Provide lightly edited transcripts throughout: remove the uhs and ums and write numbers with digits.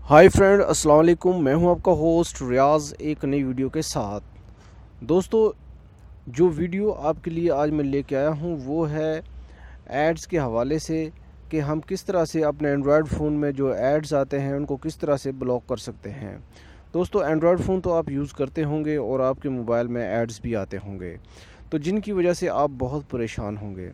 Hi friend, अस्सलाम वालेकुम। मैं हूं आपका होस्ट रियाज एक नई वीडियो के साथ। दोस्तों, जो वीडियो आपके लिए आज मैं लेके आया हूं वो है एड्स के हवाले से कि हम किस तरह से अपने एंड्रॉयड फ़ोन में जो एड्स आते हैं उनको किस तरह से ब्लॉक कर सकते हैं। दोस्तों, एंड्रॉयड फ़ोन तो आप यूज़ करते होंगे और आपके मोबाइल में एड्स भी आते होंगे, तो जिनकी वजह से आप बहुत परेशान होंगे।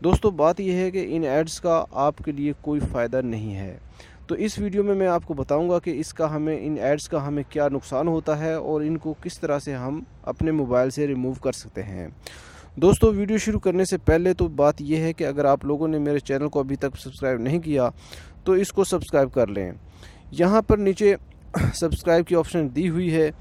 दोस्तों, बात यह है कि इन एड्स का आपके लिए कोई फ़ायदा नहीं है। तो इस वीडियो में मैं आपको बताऊंगा कि इन एड्स का हमें क्या नुकसान होता है और इनको किस तरह से हम अपने मोबाइल से रिमूव कर सकते हैं। दोस्तों, वीडियो शुरू करने से पहले तो बात यह है कि अगर आप लोगों ने मेरे चैनल को अभी तक सब्सक्राइब नहीं किया तो इसको सब्सक्राइब कर लें। यहाँ पर नीचे सब्सक्राइब की ऑप्शन दी हुई है।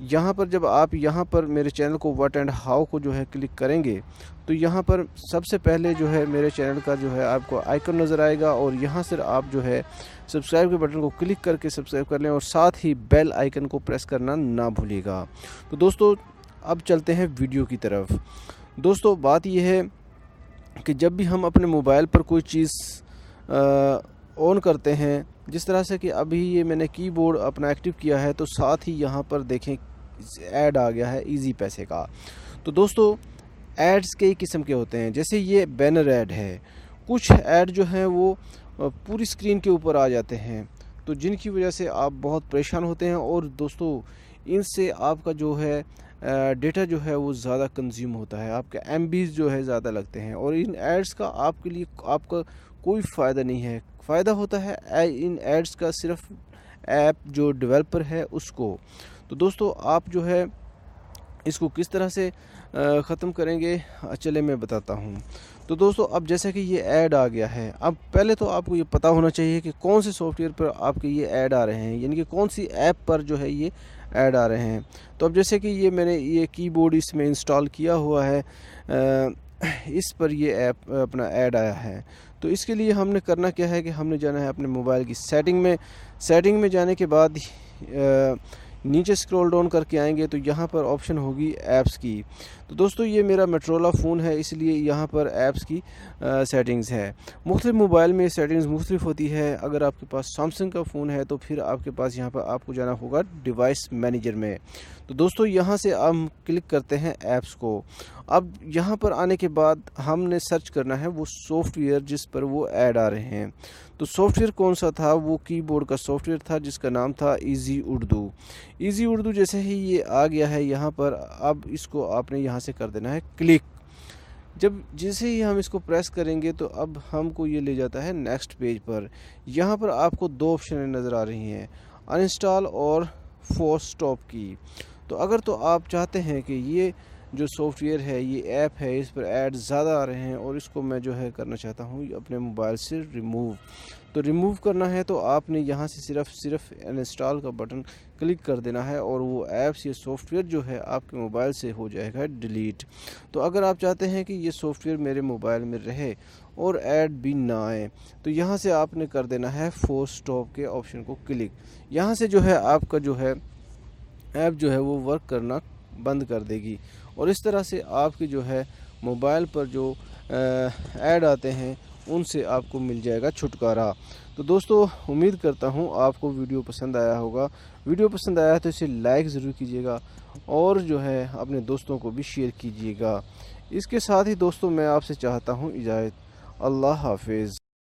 यहाँ पर जब आप यहाँ पर मेरे चैनल को व्हाट एंड हाउ को जो है क्लिक करेंगे तो यहाँ पर सबसे पहले जो है मेरे चैनल का जो है आपको आइकन नज़र आएगा और यहाँ से आप जो है सब्सक्राइब के बटन को क्लिक करके सब्सक्राइब कर लें और साथ ही बेल आइकन को प्रेस करना ना भूलिएगा। तो दोस्तों, अब चलते हैं वीडियो की तरफ। दोस्तों, बात यह है कि जब भी हम अपने मोबाइल पर कोई चीज़ ऑन करते हैं, जिस तरह से कि अभी ये मैंने कीबोर्ड अपना एक्टिव किया है तो साथ ही यहाँ पर देखें ऐड आ गया है इजी पैसे का। तो दोस्तों, एड्स कई किस्म के होते हैं। जैसे ये बैनर ऐड है, कुछ ऐड जो हैं वो पूरी स्क्रीन के ऊपर आ जाते हैं, तो जिनकी वजह से आप बहुत परेशान होते हैं और दोस्तों इनसे आपका जो है डेटा जो है वो ज़्यादा कंज्यूम होता है, आपके एमबीज़ जो है ज़्यादा लगते हैं और इन एड्स का आपके लिए आपका कोई फ़ायदा नहीं है। फ़ायदा होता है इन एड्स का सिर्फ ऐप जो डेवलपर है उसको। तो दोस्तों, आप जो है इसको किस तरह से ख़त्म करेंगे, चले मैं बताता हूँ। तो दोस्तों, अब जैसे कि ये ऐड आ गया है, अब पहले तो आपको ये पता होना चाहिए कि कौन से सॉफ्टवेयर पर आपके ये ऐड आ रहे हैं, यानी कि कौन सी ऐप पर जो है ये ऐड आ रहे हैं। तो अब जैसे कि ये मैंने ये कीबोर्ड इसमें इंस्टॉल किया हुआ है, इस पर ये ऐप अपना ऐड आया है। तो इसके लिए हमने करना क्या है कि हमने जाना है अपने मोबाइल की सेटिंग में जाने के बाद नीचे स्क्रॉल डाउन करके आएंगे तो यहाँ पर ऑप्शन होगी ऐप्स की। तो दोस्तों, ये मेरा मोटोरोला फ़ोन है, इसलिए यहाँ पर ऐप्स की सेटिंग्स है। मुख्तलिफ मोबाइल में सेटिंग्स मुख्तलिफ होती है। अगर आपके पास सैमसंग का फ़ोन है तो फिर आपके पास यहाँ पर आपको जाना होगा डिवाइस मैनेजर में। तो दोस्तों, यहाँ से हम क्लिक करते हैं ऐप्स को। अब यहाँ पर आने के बाद हमने सर्च करना है वो सॉफ्टवेयर जिस पर वो ऐड आ रहे हैं। तो सॉफ्टवेयर कौन सा था? वो कीबोर्ड का सॉफ्टवेयर था जिसका नाम था इजी उर्दू। इजी उर्दू जैसे ही ये आ गया है यहाँ पर, अब इसको आपने यहाँ से कर देना है क्लिक। जैसे ही हम इसको प्रेस करेंगे तो अब हमको ये ले जाता है नेक्स्ट पेज पर। यहाँ पर आपको दो ऑप्शन नज़र आ रही हैं, अनइंस्टॉल और फोर्स स्टॉप की। तो अगर तो आप चाहते हैं कि ये जो सॉफ्टवेयर है, ये ऐप है, इस पर ऐड ज़्यादा आ रहे हैं और इसको मैं जो है करना चाहता हूँ अपने मोबाइल से रिमूव, तो रिमूव करना है तो आपने यहाँ से सिर्फ अनइंस्टॉल का बटन क्लिक कर देना है और वो ऐप्स या सॉफ्टवेयर जो है आपके मोबाइल से हो जाएगा डिलीट। तो अगर आप चाहते हैं कि ये सॉफ्टवेयर मेरे मोबाइल में रहे और ऐड भी ना आए तो यहाँ से आपने कर देना है फोर्स स्टॉप के ऑप्शन को क्लिक। यहाँ से जो है आपका जो है ऐप जो है वो वर्क करना बंद कर देगी और इस तरह से आपके जो है मोबाइल पर जो ऐड आते हैं उनसे आपको मिल जाएगा छुटकारा। तो दोस्तों, उम्मीद करता हूँ आपको वीडियो पसंद आया होगा। वीडियो पसंद आया तो इसे लाइक ज़रूर कीजिएगा और जो है अपने दोस्तों को भी शेयर कीजिएगा। इसके साथ ही दोस्तों, मैं आपसे चाहता हूँ इजाज़त। अल्लाह हाफिज़।